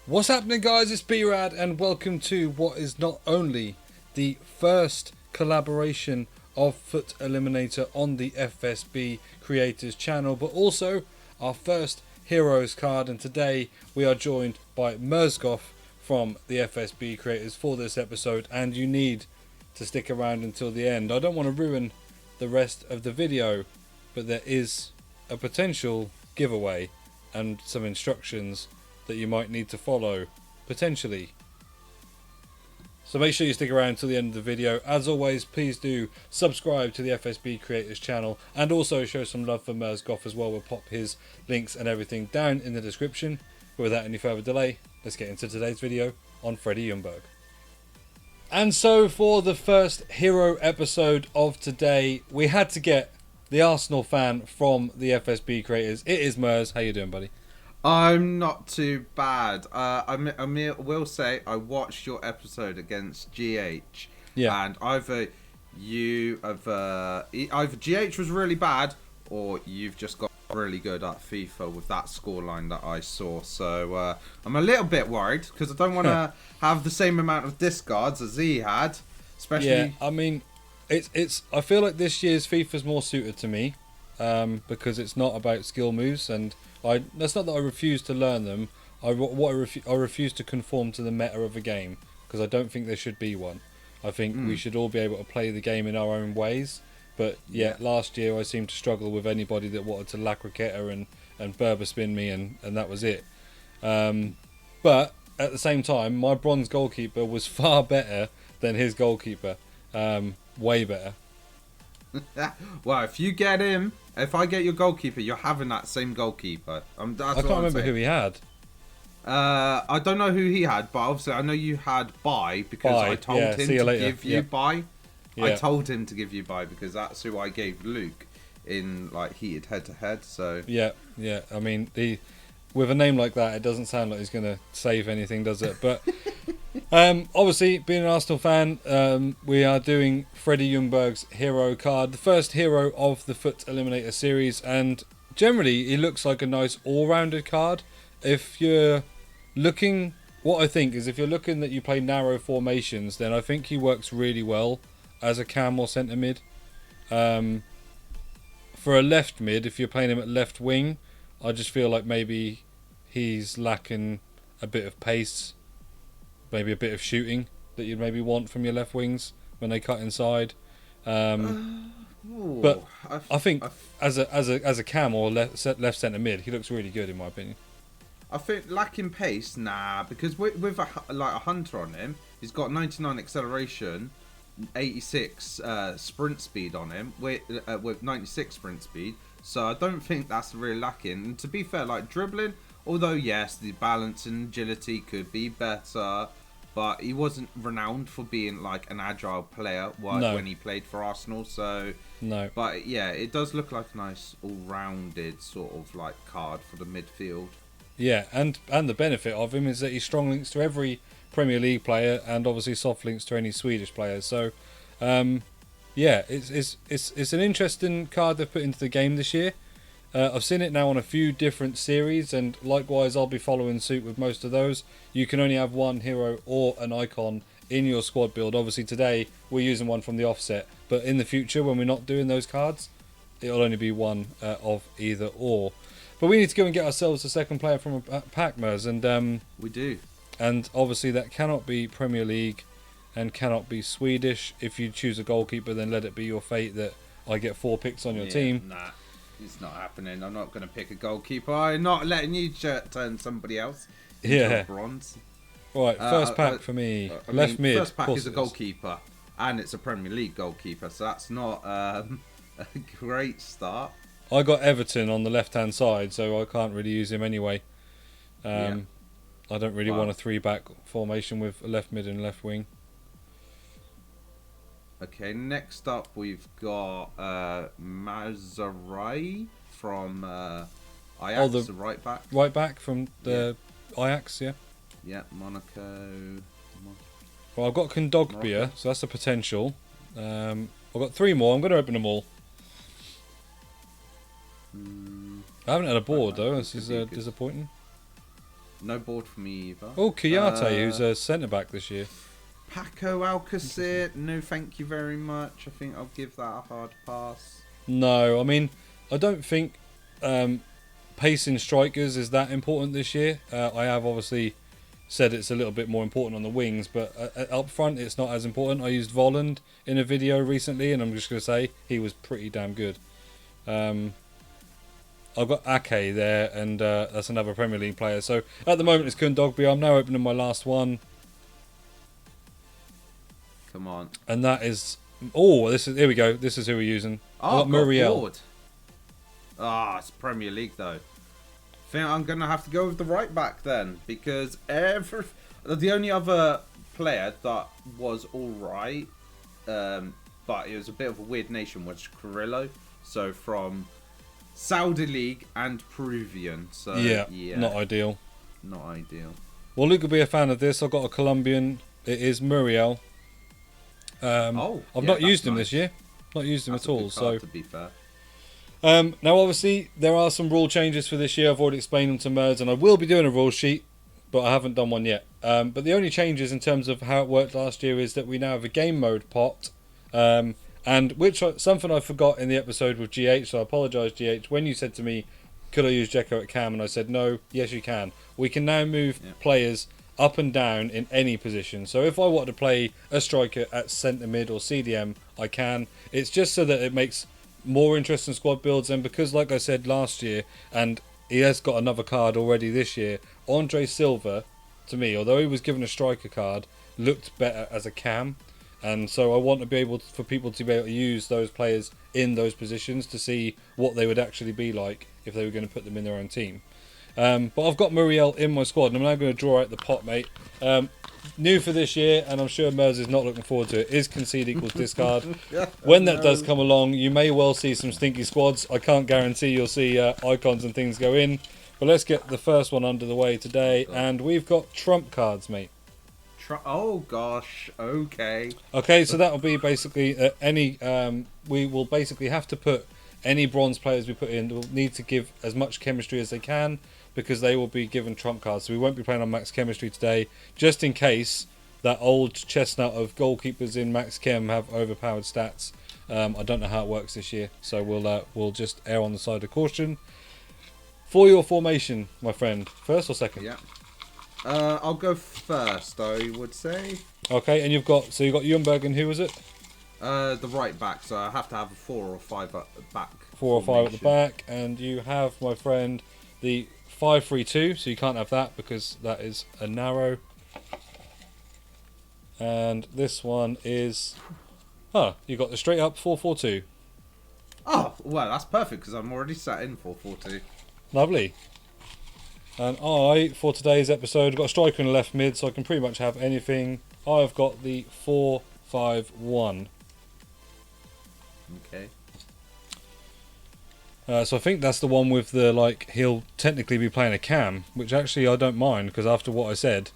What's happening, guys? It's B-RAD and welcome to what is not only the first collaboration of Fut Eliminator on the FSB Creators channel, but also our first Heroes card. And today we are joined by MERSGOTH from the FSB Creators for this episode, and you need to stick around until the end. I don't want to ruin the rest of the video, but there is a potential giveaway and some instructions that you might need to follow, potentially. So make sure you stick around till the end of the video. As always, please do subscribe to the FSB Creators channel and also show some love for MERSGOTH as well. We'll pop his links and everything down in the description. But without any further delay, let's get into today's video on Freddie Ljungberg. And so for the first hero episode of today, we had to get the Arsenal fan from the FSB Creators. It is Mers. How you doing, buddy? I'm not too bad. I will say I watched your episode against GH. Yeah. And either GH was really bad, or you've just got really good at FIFA with that scoreline that I saw. So I'm a little bit worried because I don't want to have the same amount of discards as he had. Especially. Yeah. I mean, it's. I feel like this year's FIFA's more suited to me, because it's not about skill moves and. That's not that I refuse to learn them. I refuse to conform to the meta of a game because I don't think there should be one. I think we should all be able to play the game in our own ways. But yeah, last year I seemed to struggle with anybody that wanted to Lacroqueta and Berber spin me, and that was it. But at the same time, my bronze goalkeeper was far better than his goalkeeper. Way better. Well, if you get him, if I get your goalkeeper, you're having that same goalkeeper. I can't remember who he had. I don't know who he had, but obviously I know you had Bai because I told him to give you Bai. Yeah. I told him to give you Bai because that's who I gave Luke in like heated head-to-head. So yeah. I mean, with a name like that, it doesn't sound like he's going to save anything, does it? But obviously, being an Arsenal fan, we are doing Freddie Ljungberg's hero card, the first hero of the Fut Eliminator series, and generally he looks like a nice all-rounded card. If you're looking, what I think is if you're looking that you play narrow formations, then I think he works really well as a cam or centre mid. For a left mid, if you're playing him at left wing, I just feel like maybe he's lacking a bit of pace. Maybe a bit of shooting that you'd maybe want from your left wings when they cut inside. But I think as a cam or left centre mid, he looks really good in my opinion. I think lacking pace, nah, because with a hunter on him, he's got 99 acceleration, 86 sprint speed on him with 96 sprint speed. So I don't think that's really lacking. And to be fair, like dribbling. Although, yes, the balance and agility could be better, but he wasn't renowned for being like an agile player when he played for Arsenal. So, no. But yeah, it does look like a nice all-rounded sort of like card for the midfield. Yeah, and the benefit of him is that he's strong links to every Premier League player and obviously soft links to any Swedish players. So, yeah, it's an interesting card they've put into the game this year. I've seen it now on a few different series, and likewise I'll be following suit with most of those. You can only have one hero or an icon in your squad build. Obviously today we're using one from the offset, but in the future when we're not doing those cards, it'll only be one of either or. But we need to go and get ourselves a second player from a pack, Mers, and we do. And obviously that cannot be Premier League and cannot be Swedish. If you choose a goalkeeper, then let it be your fate that I get 4 picks on your team. Nah. It's not happening. I'm not going to pick a goalkeeper. I'm not letting you turn somebody else into a bronze. Right, first pack for me. Left mid. First pack is a goalkeeper, and it's a Premier League goalkeeper, so that's not a great start. I got Everton on the left-hand side, so I can't really use him anyway. I don't really want a 3-back formation with a left mid and left wing. Okay, next up we've got Mazarai from Ajax, the right back. Right back from the Ajax, yeah. Yeah, Monaco. Well, I've got Kondogbia, so that's a potential. I've got 3 more. I'm going to open them all. I haven't had a board though. This is disappointing. No board for me either. Oh, Kiyate, who's a centre back this year. Paco Alcacer, no thank you very much. I think I'll give that a hard pass. No, I mean, I don't think pacing strikers is that important this year. I have obviously said it's a little bit more important on the wings, but up front it's not as important. I used Volland in a video recently, and I'm just going to say he was pretty damn good. I've got Ake there, and that's another Premier League player. So at the moment it's Kundogby. I'm now opening my last one. Come on. And that is... Oh, here we go. This is who we're using. Oh, got Muriel. bored. It's Premier League though. I think I'm going to have to go with the right back then, because the only other player that was alright, but it was a bit of a weird nation, was Carrillo. So from Saudi League and Peruvian. So yeah, not ideal. Not ideal. Well, Luke will be a fan of this. I've got a Colombian. It is Muriel. I've not used him this year. Not used him at all. So, to be fair. now, obviously, there are some rule changes for this year. I've already explained them to Merds, and I will be doing a rule sheet, but I haven't done one yet. But the only changes in terms of how it worked last year is that we now have a game mode pot, and something I forgot in the episode with GH. So I apologise, GH. When you said to me, "Could I use Dzeko at cam?" and I said no. Yes, you can. We can now move players up and down in any position. So if I wanted to play a striker at centre mid or CDM, I can. It's just so that it makes more interesting squad builds, and because, like I said last year, and he has got another card already this year, Andre Silva, to me, although he was given a striker card, looked better as a cam, and so I want to be able for people to be able to use those players in those positions to see what they would actually be like if they were going to put them in their own team. But I've got Muriel in my squad, and I'm now going to draw out the pot, mate. New for this year, and I'm sure Mers is not looking forward to it, is concede equals discard. When that does come along, you may well see some stinky squads. I can't guarantee you'll see icons and things go in, but let's get the first one under the way today, and we've got trump cards, mate. Oh gosh, okay. Okay, so that will be basically we will basically have to put any bronze players we put in will need to give as much chemistry as they can, because they will be given trump cards. So we won't be playing on max chemistry today, just in case that old chestnut of goalkeepers in max chem have overpowered stats. I don't know how it works this year, so we'll just err on the side of caution. For your formation, my friend, first or second? Yeah. I'll go first, I would say. Okay, and you've got Ljungberg, and who was it? The right back, so I have to have a 4 or 5 at the back. 4 or 5 at the back, and you have, my friend, the 5-3-2, so you can't have that because that is a narrow. And this one is, you got the straight up 4-4-2. Oh, well, that's perfect because I'm already sat in 4-4-2. Lovely. And I, for today's episode, got a striker in the left mid, so I can pretty much have anything. I've got the 4-5-1. Okay. So I think that's the one with the, he'll technically be playing a cam, which actually I don't mind, because after what I said,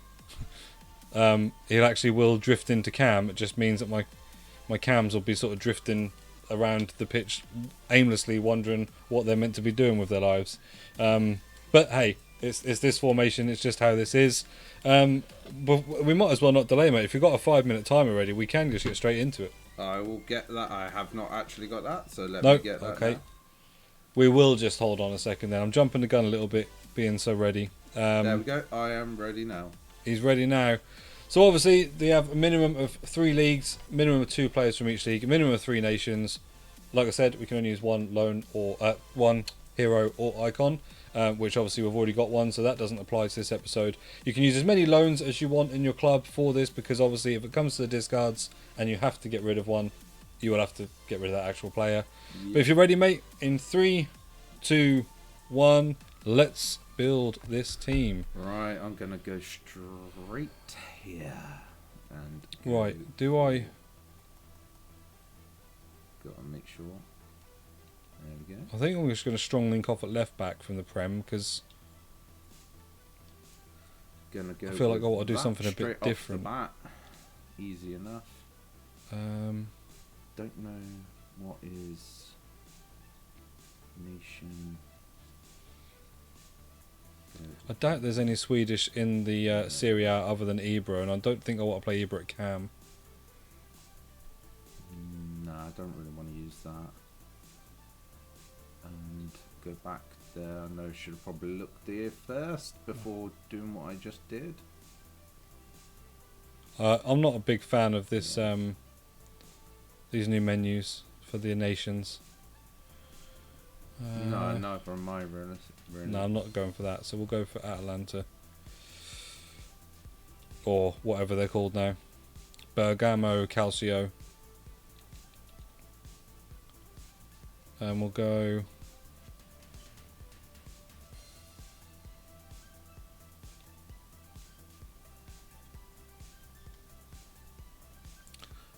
he'll actually will drift into cam. It just means that my cams will be sort of drifting around the pitch aimlessly, wondering what they're meant to be doing with their lives. But hey, it's this formation, it's just how this is. But we might as well not delay, mate. If you've got a 5-minute time already, we can just get straight into it. I will get that. I have not actually got that, so let me get that. Okay. Now. We will just hold on a second then. I'm jumping the gun a little bit, being so ready. There we go. I am ready now. He's ready now. So obviously they have a minimum of 3 leagues, minimum of 2 players from each league, a minimum of 3 nations. Like I said, we can only use one lone or one hero or icon, which obviously we've already got one, so that doesn't apply to this episode. You can use as many loans as you want in your club for this, because obviously if it comes to the discards and you have to get rid of one, you will have to get rid of that actual player. Yeah. But if you're ready, mate, in 3, 2, 1, let's build this team. Right, I'm gonna go straight here. And right, do I? Gotta make sure. There we go. I think I'm just going to strong link off at left back from the Prem, because I feel like I want to do something a bit different. Easy enough. Don't know what is nation. I doubt there's any Swedish in the Serie A other than Ibra, and I don't think I want to play Ibra at cam. No, I don't really want to use that. And go back there. I know I should have probably looked here first before doing what I just did. I'm not a big fan of this these new menus for the nations. No, neither am I really. No, I'm not going for that. So we'll go for Atalanta, or whatever they're called now. Bergamo Calcio. And we'll go.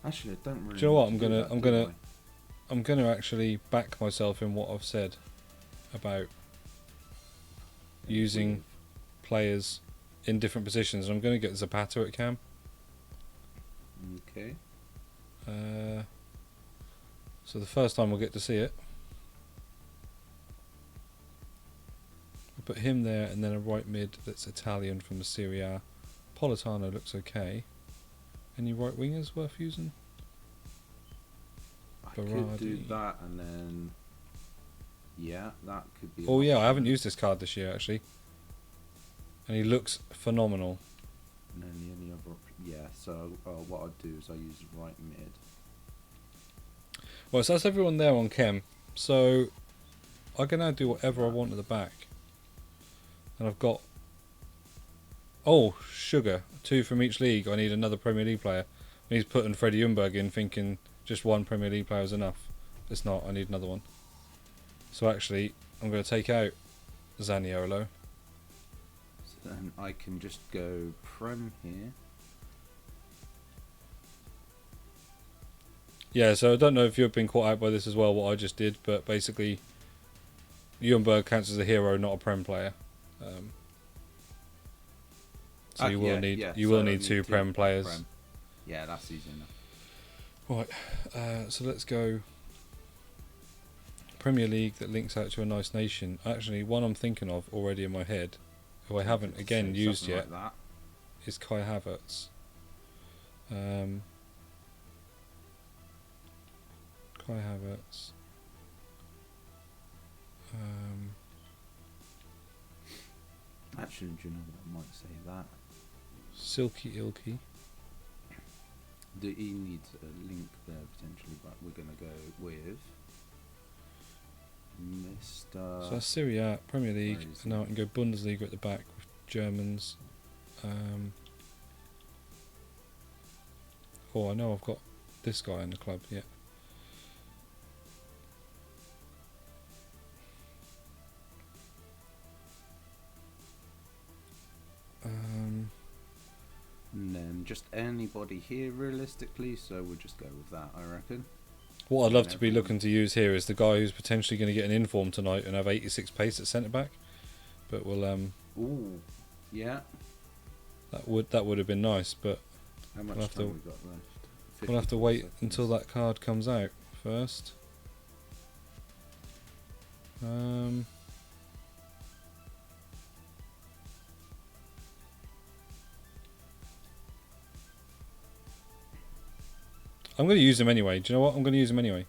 Actually, I don't really. Do you know what? want I'm gonna actually back myself in what I've said about using players in different positions. I'm gonna get Zapata at cam. Okay. So the first time we'll get to see it. I'll put him there, and then a right mid that's Italian from the Serie A. Politano looks okay. Any right wingers worth using? I could do that, and then yeah, that could be. Oh yeah, I haven't used this card this year actually, and he looks phenomenal. And then the only other, yeah. So what I'd do is I use right mid. Well, so that's everyone there on chem. So I can now do whatever I want at the back, and I've got. Oh, sugar! 2 from each league. I need another Premier League player. And he's putting Freddie Ljungberg in, thinking just one Premier League player is enough. It's not. I need another one. So actually, I'm going to take out Zaniolo. So then I can just go Prem here. Yeah. So I don't know if you've been caught out by this as well. What I just did, but basically, Ljungberg counts as a hero, not a Prem player. So you will need 2 Prem players. Prem. Yeah, that's easy enough. Right, so let's go Premier League that links out to a nice nation. Actually, one I'm thinking of already in my head, who I haven't again used yet, like is Kai Havertz. Kai Havertz. Actually, do you know what? I might say that. Silky Ilky. He needs a link there potentially, but we're going to go with Mr. So that's Serie A, Premier League, and now I can go Bundesliga at the back with Germans. Oh, I know I've got this guy in the club, yeah. And then just anybody here realistically, so we'll just go with that, I reckon. What I'd love to be looking to use here is the guy who's potentially going to get an inform tonight and have 86 pace at centre back. But we'll Ooh, yeah. That would have been nice, but how much we'll time we got left? We'll have to wait until that card comes out first. I'm going to use him anyway. Do you know what? I'm going to use him anyway.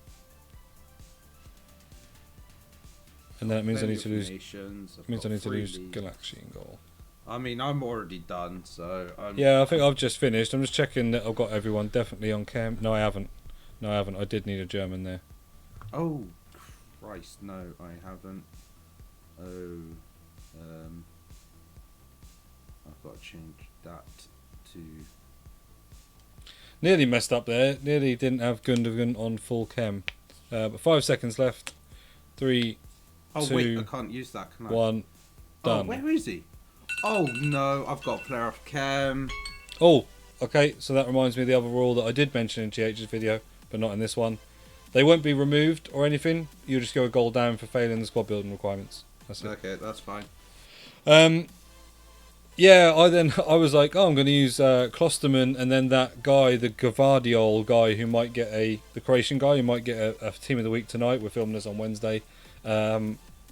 And then it means I need to lose. Galaxy in goal. I mean, I'm already done, so. Yeah, I think I've just finished. I'm just checking that I've got everyone definitely on cam. No, I haven't. I did need a German there. Oh, Christ, no, I haven't. Oh, I've got to change that to. Nearly messed up there. Nearly didn't have Gundogan on full chem. But 5 seconds left. 3, oh, 2, wait, I can't use that, can I? 1, done. Oh, where is he? Oh, no, I've got a player off chem. Oh, okay, so that reminds me of the other rule that I did mention in GH's video, but not in this one. They won't be removed or anything. You just go a goal down for failing the squad building requirements. That's it. Okay, that's fine. Yeah, I was like, oh, I'm going to use Klosterman, and then that guy, the Gavardiol guy, who might get the Croatian guy, who might get a team of the week tonight. We're filming this on Wednesday.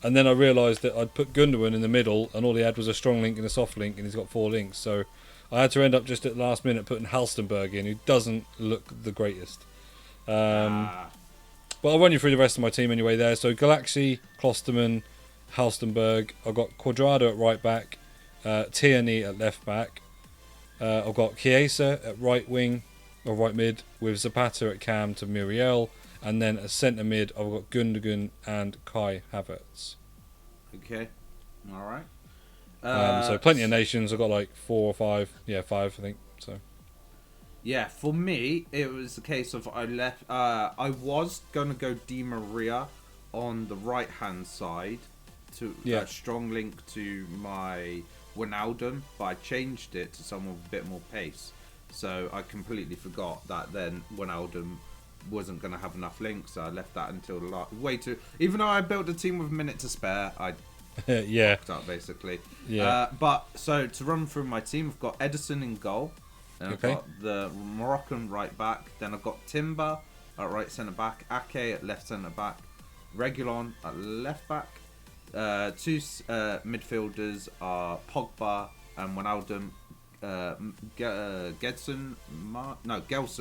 And then I realised that I'd put Gundogan in the middle, and all he had was a strong link and a soft link, and he's got 4 links. So I had to end up just at the last minute putting Halstenberg in, who doesn't look the greatest. But I'll run you through the rest of my team anyway there. So Galaxy, Klosterman, Halstenberg. I've got Quadrado at right back, Tierney at left back. I've got Chiesa at right wing, or right mid, with Zapata at cam to Muriel. And then a centre mid, I've got Gundogan and Kai Havertz. Okay, all right. So plenty of nations. I've got like 4 or 5. Yeah, 5 I think. So. Yeah, for me, it was a case of I was gonna go Di Maria on the right hand side to a strong link to my Wijnaldum, but I changed it to someone with a bit more pace. So I completely forgot that then Wijnaldum wasn't going to have enough links, so I left that until even though I built a team with a minute to spare, I fucked up basically. But so to run through my team, I've got Edison in goal, then I've got the Moroccan right back, then I've got Timber at right centre back, Ake at left centre back, Reguilon at left back. 2 midfielders are Pogba and Wijnaldum, Gelson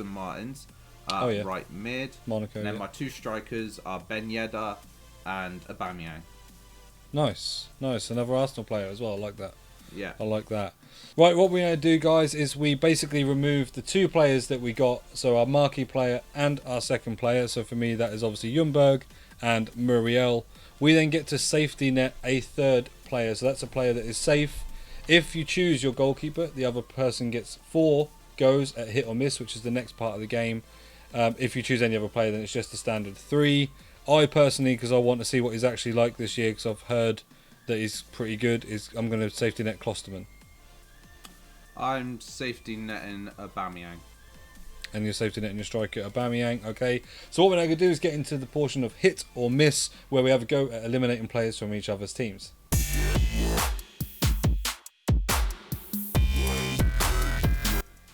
Martins. Right mid. Monaco. And then my 2 strikers are Ben Yedder and Aubameyang. Nice. Another Arsenal player as well. I like that. Yeah. I like that. Right, what we're going to do, guys, is we basically remove the 2 players that we got. So our marquee player and our second player. So for me, that is obviously Ljungberg and Muriel. We then get to safety net a 3rd player. So that's a player that is safe. If you choose your goalkeeper, the other person gets 4 goes at hit or miss, which is the next part of the game. If you choose any other player, then it's just the standard 3. I personally, because I want to see what he's actually like this year, because I've heard that he's pretty good, I'm going to safety net Klosterman. I'm safety netting Aubameyang. And you're safety netting your striker Aubameyang. Okay. So what we're now going to do is get into the portion of hit or miss, where we have a go at eliminating players from each other's teams.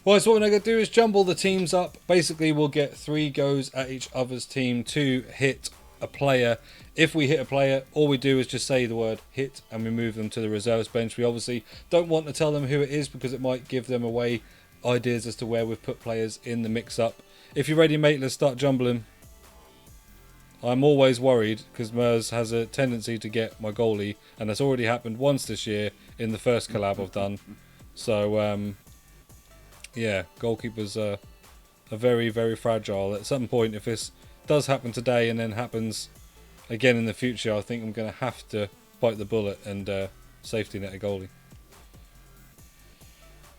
Right, so what we're going to do is jumble the teams up. Basically, we'll get 3 goes at each other's team to hit a player. If we hit a player, all we do is just say the word hit and we move them to the reserves bench. We obviously don't want to tell them who it is because it might give them away ideas as to where we've put players in the mix-up. If you're ready, mate, let's start jumbling. I'm always worried because Mers has a tendency to get my goalie, and that's already happened once this year in the first collab I've done. So, yeah, goalkeepers are very, very fragile. At some point, if this does happen today and then happens again in the future, I think I'm going to have to bite the bullet and safety net a goalie.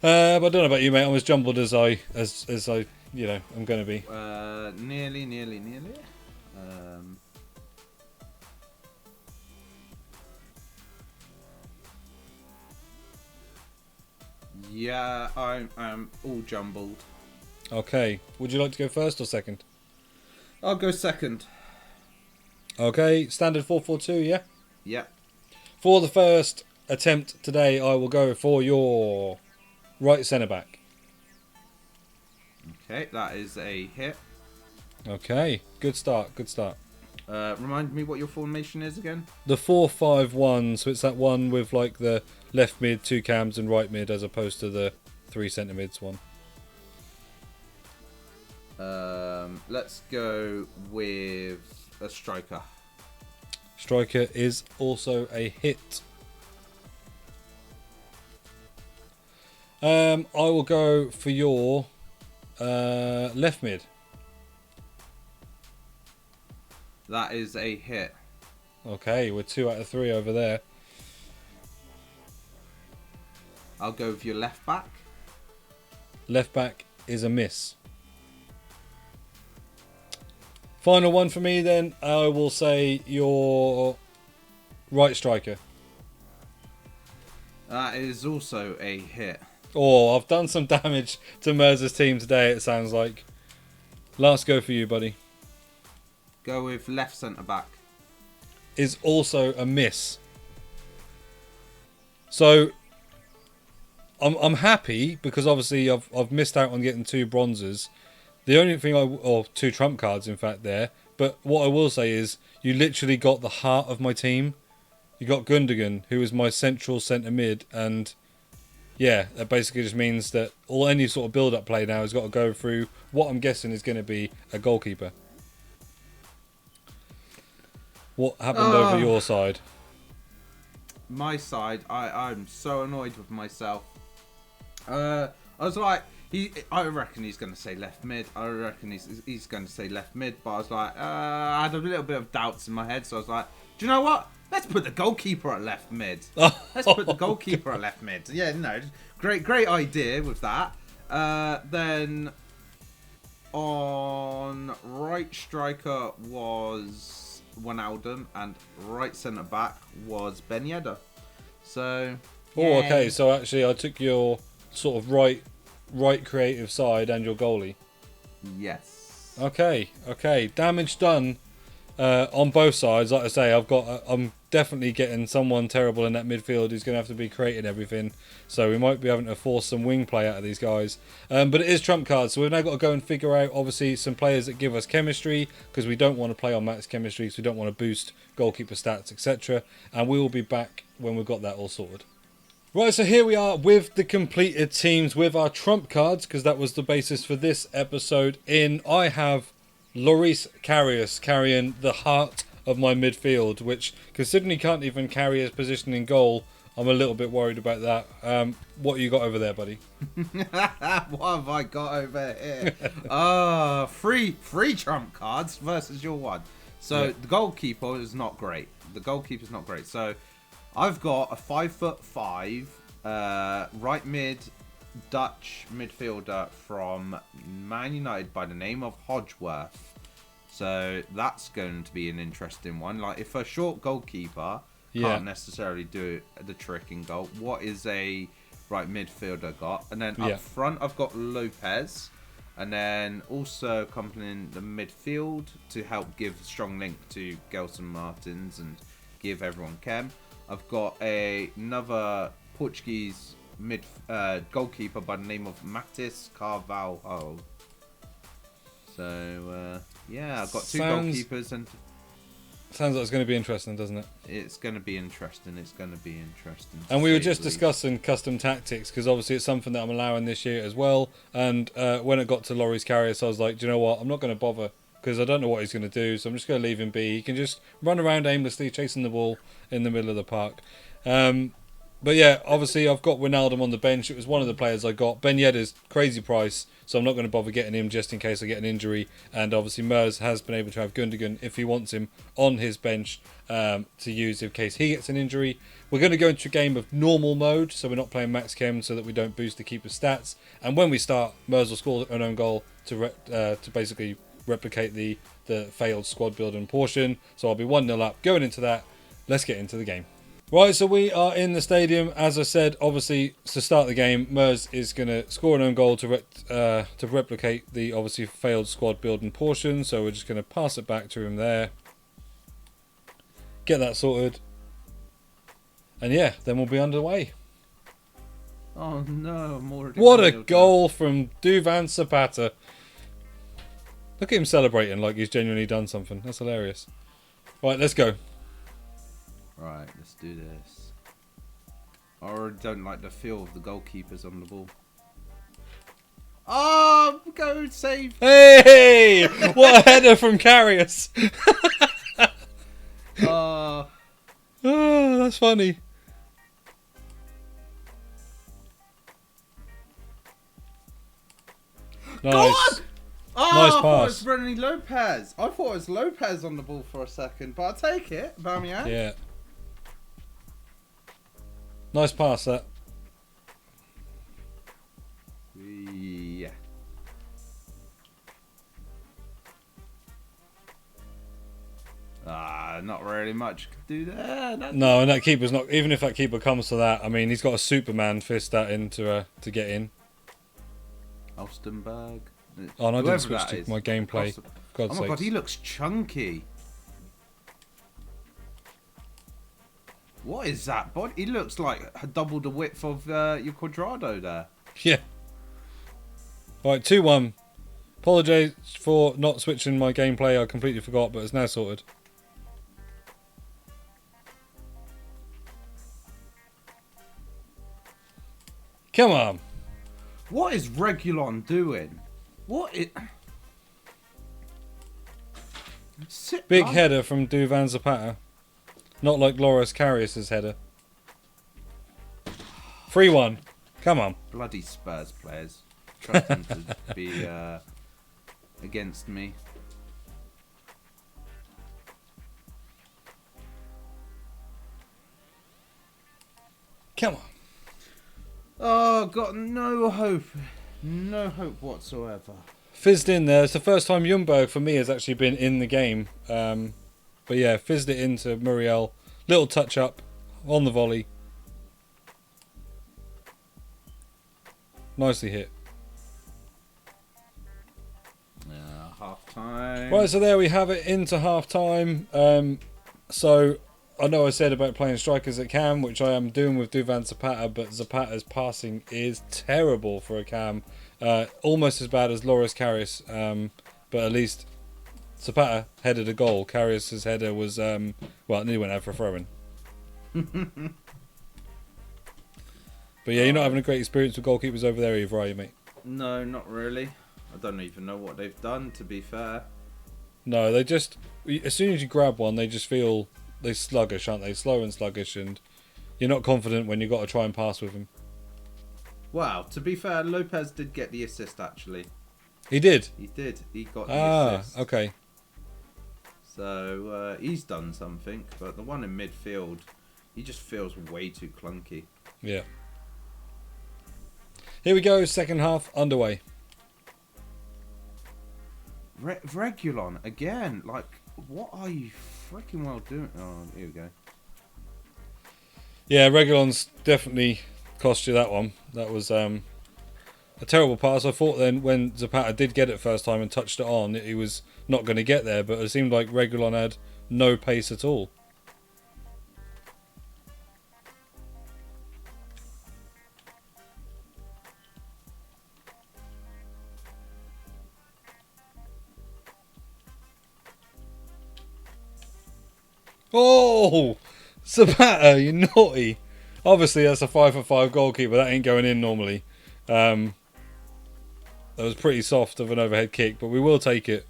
But I don't know about you, mate. I'm as jumbled as I I'm going to be. Nearly. Yeah, I'm all jumbled. Okay. Would you like to go first or second? I'll go second. Okay. Standard 4-4-2, yeah? Yep. For the first attempt today, I will go for your right centre-back. Okay, that is a hit. Okay. Good start. Remind me what your formation is again? The 4-5-1, so it's that one with like the left mid, 2 cams and right mid as opposed to the 3 centre mids one. Let's go with a striker. Striker is also a hit. I will go for your left mid. That is a hit. Okay, we're 2 out of 3 over there. I'll go with your left back. Left back is a miss. Final one for me then, I will say your right striker. That is also a hit. Oh, I've done some damage to Mers's team today, it sounds like. Last go for you, buddy. Go with left centre back. Is also a miss. So I'm happy because obviously I've missed out on getting 2 bronzes. The only thing or 2 trump cards in fact there. But what I will say is you literally got the heart of my team. You got Gundogan, who is my central centre mid, and yeah, that basically just means that any sort of build-up play now has got to go through what I'm guessing is going to be a goalkeeper. What happened over your side? My side, I'm so annoyed with myself. I was like, I reckon he's going to say left mid. I reckon he's going to say left mid. But I was like, I had a little bit of doubts in my head. So I was like, do you know what? Let's put the goalkeeper at left mid. Let's put the goalkeeper at left mid. Yeah, no, great idea with that. Then on right striker was Wijnaldum, and right centre back was Ben Yedder. So. Oh, okay. So actually, I took your sort of right creative side and your goalie. Yes. Okay. Damage done on both sides. Like I say, I'm definitely getting someone terrible in that midfield who's going to have to be creating everything. So we might be having to force some wing play out of these guys. But it is trump cards, so we've now got to go and figure out, obviously, some players that give us chemistry, because we don't want to play on max chemistry, so we don't want to boost goalkeeper stats, etc. And we will be back when we've got that all sorted. Right, so here we are with the completed teams with our trump cards, because that was the basis for this episode. I have Lloris Karius carrying the heart of my midfield, which, considering he can't even carry his position in goal, I'm a little bit worried about that. What you got over there, buddy? What have I got over here? Free trump cards versus your one. So yeah. The goalkeeper is not great. So I've got a 5'5" right mid Dutch midfielder from Man United by the name of Hodgeworth. So that's going to be an interesting one. Like, if a short goalkeeper can't necessarily do the trick in goal, what is a right midfielder got? And then up front, I've got Lopez. And then also accompanying the midfield to help give a strong link to Gelson Martins and give everyone chem. I've got another Portuguese goalkeeper by the name of Matis Carvalho. So, yeah, I've got two goalkeepers. And sounds like it's going to be interesting, doesn't it? It's going to be interesting. And we were just discussing custom tactics, because obviously it's something that I'm allowing this year as well. And when it got to Lloris Karius, I was like, do you know what? I'm not going to bother, because I don't know what he's going to do. So I'm just going to leave him be. He can just run around aimlessly, chasing the ball in the middle of the park. But yeah, obviously I've got Wijnaldum on the bench. It was one of the players I got. Ben Yedder's crazy price, so I'm not going to bother getting him just in case I get an injury. And obviously Mers has been able to have Gundogan if he wants him on his bench to use in case he gets an injury. We're going to go into a game of normal mode, so we're not playing max chem, so that we don't boost the keeper's stats. And when we start, Mers will score an own goal to basically replicate the failed squad building portion. So I'll be 1-0 up going into that. Let's get into the game. Right, so we are in the stadium. As I said, obviously, to start the game, Mers is going to score an own goal to replicate the obviously failed squad building portion. So we're just going to pass it back to him there. Get that sorted. And yeah, then we'll be underway. Oh no, I'm already... What a goal from Duvan Zapata. Look at him celebrating like he's genuinely done something. That's hilarious. Right, let's go. Right, let's do this. I already don't like the feel of the goalkeepers on the ball. Oh, go save! Hey! What a header from Karius! Oh, that's funny. Nice. Oh, nice pass. I thought it was Brennan Lopez. I thought it was Lopez on the ball for a second, but I'll take it. Bamian. Yeah. Nice pass, that. Yeah. Not really much to do there. No, and that keeper's not... Even if that keeper comes to that, I mean, he's got a Superman fist that in to get in. Ljungberg. Oh, no, I didn't switch to my gameplay. Oh my god, he looks chunky. What is that body? He looks like double the width of your Quadrado there. Yeah. Right, 2-1. Apologise for not switching my gameplay. I completely forgot, but it's now sorted. Come on. What is Regulon doing? What is... Big header from Duvan Zapata. Not like Loris Karius's header. 3-1. Come on. Bloody Spurs players. Trust them to be against me. Come on. Oh, got no hope. No hope whatsoever. Fizzed in there. It's the first time Ljungberg for me has actually been in the game. But yeah, fizzed it into Muriel. Little touch up on the volley. Nicely hit. Yeah, half time. Right, so there we have it into half time. So I know I said about playing strikers at cam, which I am doing with Duvan Zapata, but Zapata's passing is terrible for a cam. Almost as bad as Loris Karius, but at least Zapata headed a goal. Karius's header was, well, it nearly went out for a throw-in. But yeah, you're not having a great experience with goalkeepers over there either, are you, mate? No, not really. I don't even know what they've done, to be fair. No, they just, as soon as you grab one, they just feel they're sluggish, aren't they? Slow and sluggish, and you're not confident when you've got to try and pass with them. Wow, to be fair, Lopez did get the assist, actually. He did? He did. He got the assist. Okay. So, he's done something, but the one in midfield, he just feels way too clunky. Yeah. Here we go, second half underway. Regulon, again, like, what are you freaking well doing? Oh, here we go. Yeah, Regulon's definitely cost you that one. That was a terrible pass. I thought then when Zapata did get it first time and touched it on, he was not going to get there, but it seemed like Regulon had no pace at all. Oh, Zapata, you naughty. Obviously, that's a 5-for-5 goalkeeper. That ain't going in normally. That was pretty soft of an overhead kick, but we will take it.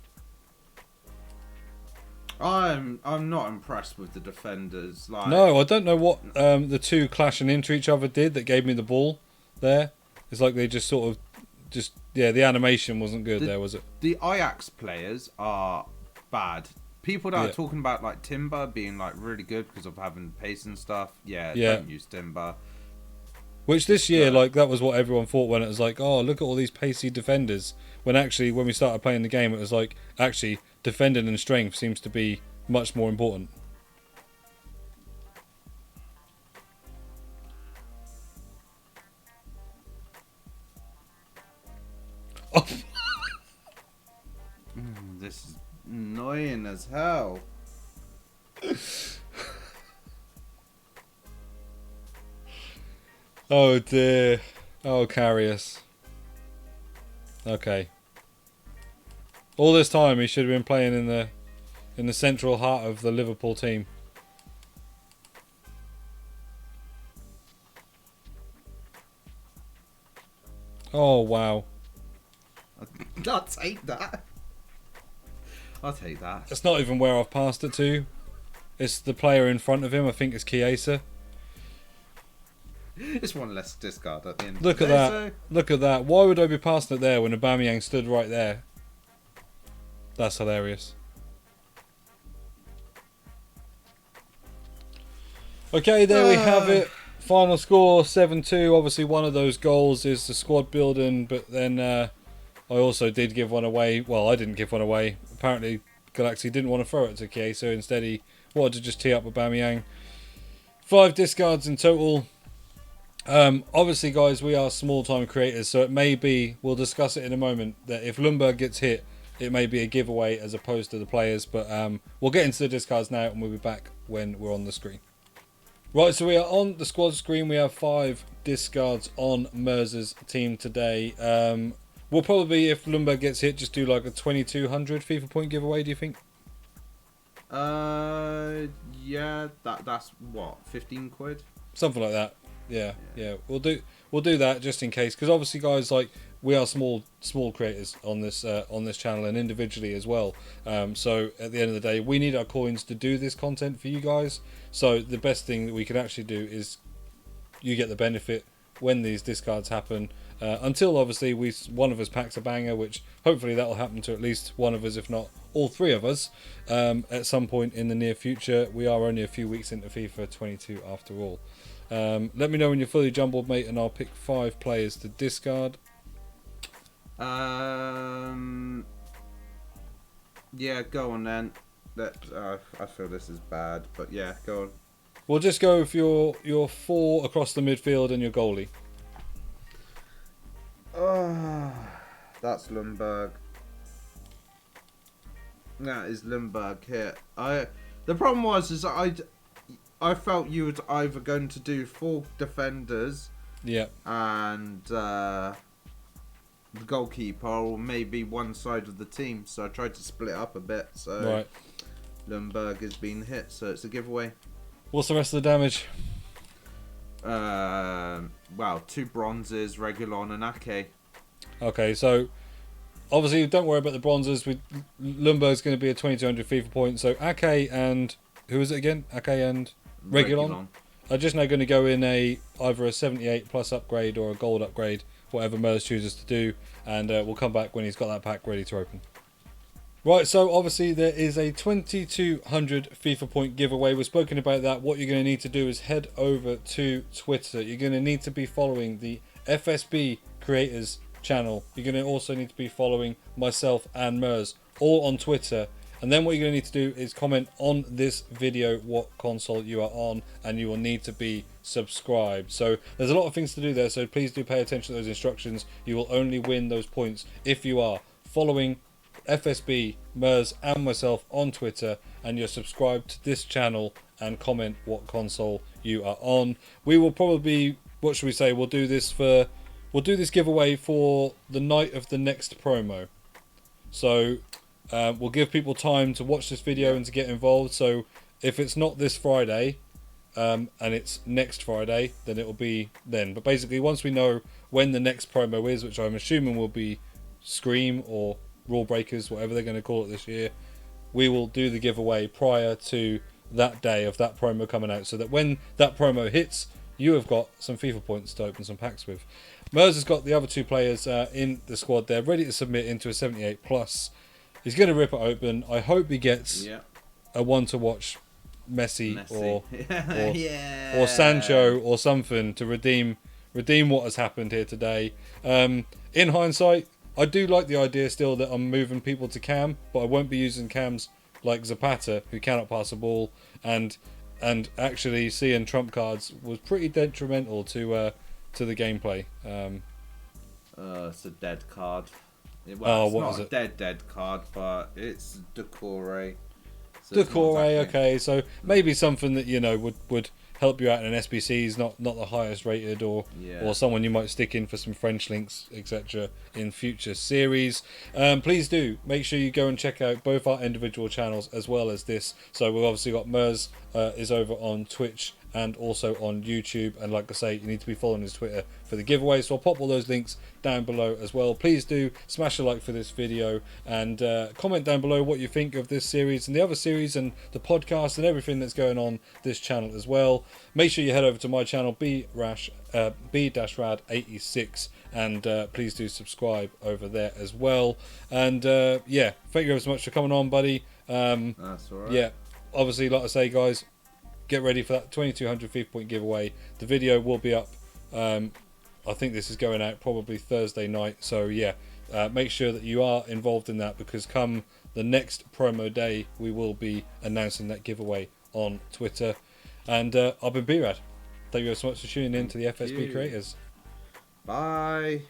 I'm not impressed with the defenders. Like, No, I don't know what the two clashing into each other did that gave me the ball there. It's like they just sort of, yeah, the animation wasn't good there, was it? The Ajax players are bad. People that are talking about like Timber being like really good because of having pace and stuff. Yeah, don't use Timber. Which this year, like, that was what everyone thought when it was like, oh, look at all these pacey defenders. When actually, when we started playing the game, it was like, actually, defending and strength seems to be much more important. Oh. This is annoying as hell. Oh dear. Oh, Karius. Okay. All this time he should have been playing in the central heart of the Liverpool team. Oh wow. I'll take that. I'll take that. It's not even where I've passed it to. It's the player in front of him. I think it's Chiesa. It's one less discard at the end. Look at that. Look at that. Why would I be passing it there when Aubameyang stood right there? That's hilarious. Okay, there we have it. Final score 7-2. Obviously, one of those goals is the squad building, but then I also did give one away. Well, I didn't give one away. Apparently, Galaxy didn't want to throw it to Chiesa. Instead, he wanted to just tee up Aubameyang. 5 discards in total. Obviously, guys, we are small-time creators, so it may be, we'll discuss it in a moment, that if Ljungberg gets hit, it may be a giveaway as opposed to the players, but we'll get into the discards now, and we'll be back when we're on the screen. Right, so we are on the squad screen. We have 5 discards on Mers's team today. We'll probably, if Ljungberg gets hit, just do like a 2200 FIFA point giveaway, do you think? Yeah, that's what, 15 quid? Something like that. Yeah. We'll do that just in case, because obviously, guys, like we are small creators on this channel and individually as well. So at the end of the day, we need our coins to do this content for you guys. So the best thing that we can actually do is you get the benefit when these discards happen. Until obviously one of us packs a banger, which hopefully that will happen to at least one of us, if not all three of us, at some point in the near future. We are only a few weeks into FIFA 22 after all. Let me know when you're fully jumbled, mate, and I'll pick 5 players to discard. Yeah, go on then. I feel this is bad, but yeah, go on. We'll just go with your 4 across the midfield and your goalie. Oh, that's Ljungberg. That is Ljungberg here. The problem was I felt you were either going to do 4 defenders, yeah, and the goalkeeper, or maybe one side of the team. So I tried to split up a bit. So right. Ljungberg has been hit, so it's a giveaway. What's the rest of the damage? Well, 2 bronzes, Regulon and Ake. Okay, so obviously don't worry about the bronzes. Ljungberg's going to be a 2200 FIFA point. So Ake and who is it again? Ake and Regulon are just now going to go in either a 78 plus upgrade or a gold upgrade, whatever Mers chooses to do, and we'll come back when he's got that pack ready to open. Right, so obviously there is a 2200 FIFA point giveaway. We've spoken about that. What you're going to need to do is head over to Twitter. You're going to need to be following the FSB Creators channel. You're going to also need to be following myself and Mers, all on Twitter. And then what you're going to need to do is comment on this video what console you are on, and you will need to be subscribed. So there's a lot of things to do there, so please do pay attention to those instructions. You will only win those points if you are following FSB, Mers and myself on Twitter, and you're subscribed to this channel and comment what console you are on. We will probably, what should we say, we'll do this giveaway for the night of the next promo. So we'll give people time to watch this video and to get involved. So if it's not this Friday and it's next Friday, then it will be then. But basically, once we know when the next promo is, which I'm assuming will be Scream or Rule Breakers, whatever they're going to call it this year, we will do the giveaway prior to that day of that promo coming out, so that when that promo hits, you have got some FIFA points to open some packs with. Mers has got the other 2 players in the squad there, ready to submit into a 78 plus. He's going to rip it open. I hope he gets a one to watch Messi. or Sancho or something to redeem what has happened here today. In hindsight, I do like the idea still that I'm moving people to Cam, but I won't be using Cams like Zapata, who cannot pass a ball, and actually seeing trump cards was pretty detrimental to the gameplay. It's a dead card. Well, it's what not is it? A dead card, but it's Decore. Okay, so maybe something that would help you out in an SBC is not the highest rated, or someone you might stick in for some French links, etc. in future series. Please do make sure you go and check out both our individual channels as well as this. So we've obviously got Mers is over on Twitch and also on YouTube, and like I say, you need to be following his Twitter for the giveaway, so I'll pop all those links down below as well. Please do smash a like for this video, and comment down below what you think of this series and the other series and the podcast and everything that's going on this channel as well. Make sure you head over to my channel, B-RAD86, and please do subscribe over there as well. And yeah, thank you ever so much for coming on, buddy. That's alright. Yeah, obviously, like I say, guys, get ready for that 2200 FIFA point giveaway. The video will be up. I think this is going out probably Thursday night. So yeah, make sure that you are involved in that, because come the next promo day, we will be announcing that giveaway on Twitter. And I've been B-RAD. Thank you so much for tuning in to the FSB Creators. Bye.